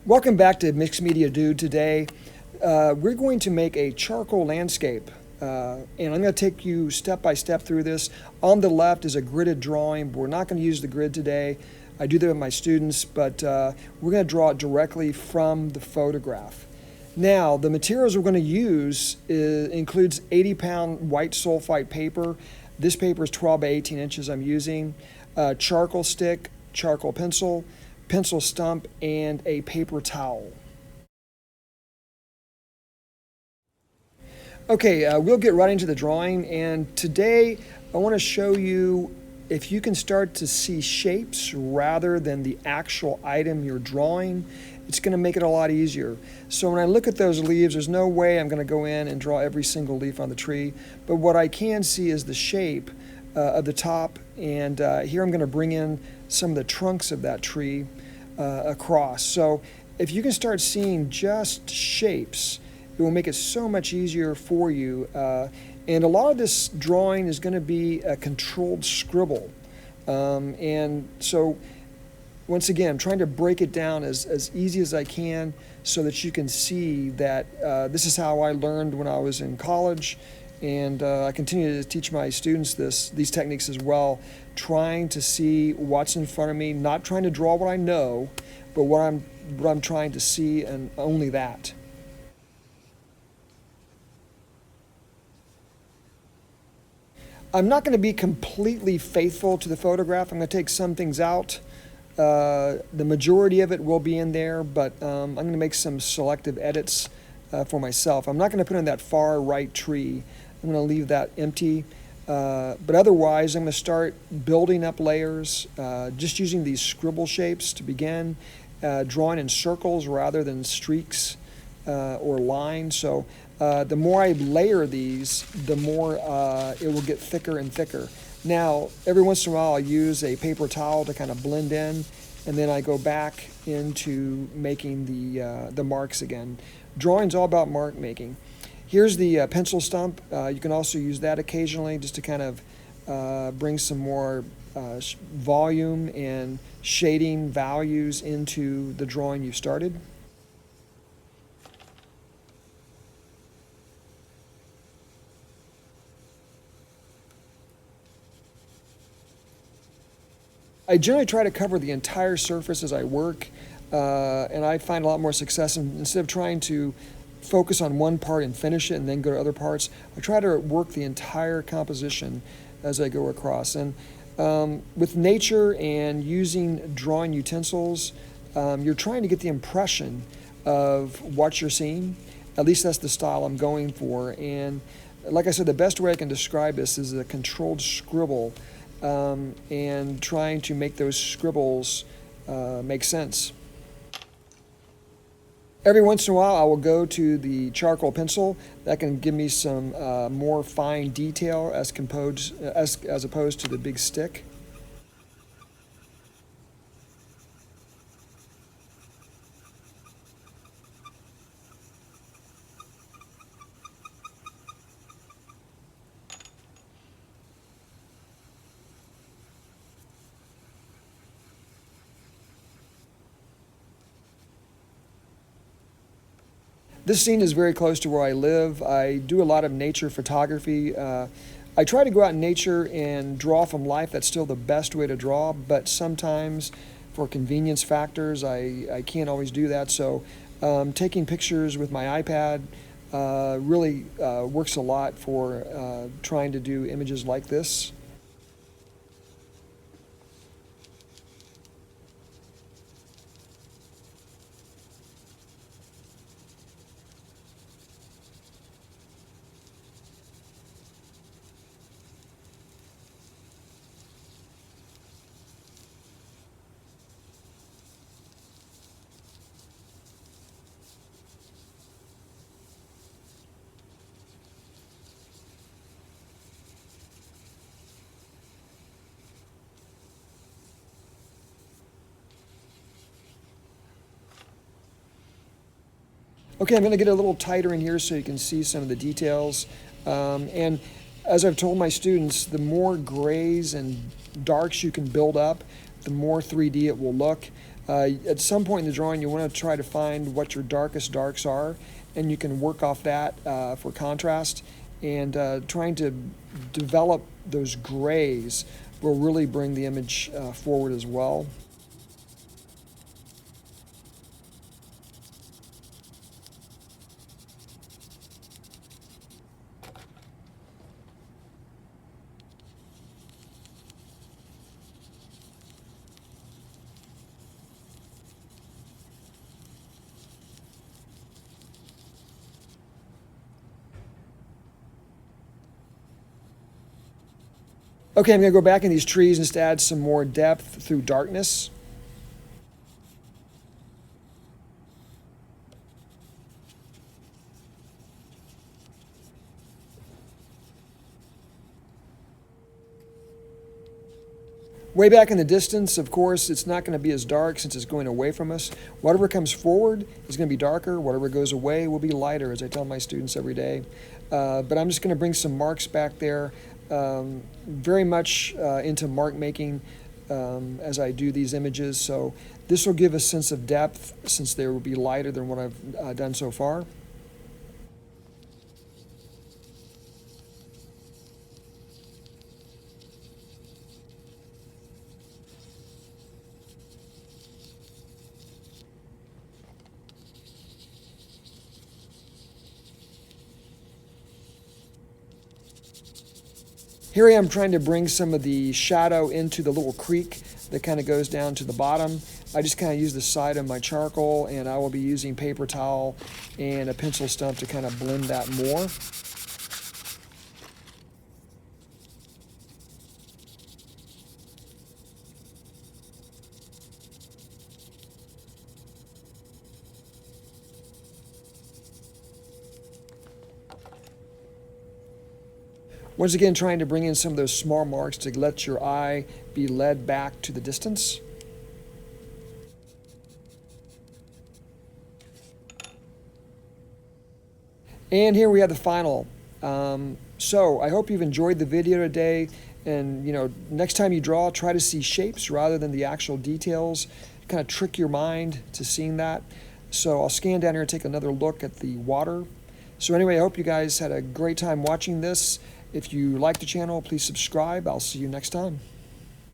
Welcome back to Mixed Media Dude. Today we're going to make a charcoal landscape, and I'm going to take you step by step through this. On the left is a gridded drawing, but we're not going to use the grid today. I do that with my students, but we're going to draw it directly from the photograph. Now, the materials we're going to use includes 80-pound white sulfite paper. This paper is 12 by 18 inches I'm using, charcoal stick, charcoal pencil, pencil stump, and a paper towel. Okay, we'll get right into the drawing, and today I want to show you if you can start to see shapes rather than the actual item you're drawing. It's going to make it a lot easier. So when I look at those leaves, there's no way I'm going to go in and draw every single leaf on the tree, but what I can see is the shape of the top, and here I'm going to bring in some of the trunks of that tree across. So if you can start seeing just shapes, it will make it so much easier for you. And a lot of this drawing is going to be a controlled scribble. And so once again, I'm trying to break it down as easy as I can so that you can see that this is how I learned when I was in college. And I continue to teach my students these techniques as well, trying to see what's in front of me, not trying to draw what I know, but what I'm trying to see, and only that. I'm not going to be completely faithful to the photograph. I'm going to take some things out. The majority of it will be in there, but I'm going to make some selective edits for myself. I'm not going to put in that far right tree. I'm going to leave that empty, but otherwise I'm going to start building up layers, just using these scribble shapes to begin, drawing in circles rather than streaks or lines. So the more I layer these, the more it will get thicker and thicker. Now, every once in a while I'll use a paper towel to kind of blend in, and then I go back into making the marks again. Drawing's all about mark making. Here's the pencil stump. You can also use that occasionally just to kind of bring some more volume and shading values into the drawing you've started. I generally try to cover the entire surface as I work, and I find a lot more success instead of trying to focus on one part and finish it and then go to other parts. I try to work the entire composition as I go across. And with nature and using drawing utensils, you're trying to get the impression of what you're seeing. At least that's the style I'm going for. And like I said, the best way I can describe this is a controlled scribble, and trying to make those scribbles make sense. Every once in a while I will go to the charcoal pencil. That can give me some more fine detail as opposed to the big stick. This scene is very close to where I live. I do a lot of nature photography. I try to go out in nature and draw from life. That's still the best way to draw, but sometimes for convenience factors, I can't always do that. So taking pictures with my iPad really works a lot for trying to do images like this. Okay, I'm going to get a little tighter in here so you can see some of the details. And as I've told my students, the more grays and darks you can build up, the more 3D it will look. At some point in the drawing, you want to try to find what your darkest darks are, and you can work off that for contrast. And trying to develop those grays will really bring the image forward as well. Okay, I'm going to go back in these trees and just add some more depth through darkness. Way back in the distance, of course, it's not going to be as dark since it's going away from us. Whatever comes forward is going to be darker. Whatever goes away will be lighter, as I tell my students every day. But I'm just going to bring some marks back there. Very much into mark making as I do these images. So this will give a sense of depth since they will be lighter than what I've done so far. Here I am trying to bring some of the shadow into the little creek that kind of goes down to the bottom. I just kind of use the side of my charcoal, and I will be using paper towel and a pencil stump to kind of blend that more. Once again, trying to bring in some of those small marks to let your eye be led back to the distance. And here we have the final. So I hope you've enjoyed the video today. And next time you draw, try to see shapes rather than the actual details. Kind of trick your mind to seeing that. So I'll scan down here and take another look at the water. So anyway, I hope you guys had a great time watching this. If you like the channel, please subscribe. I'll see you next time.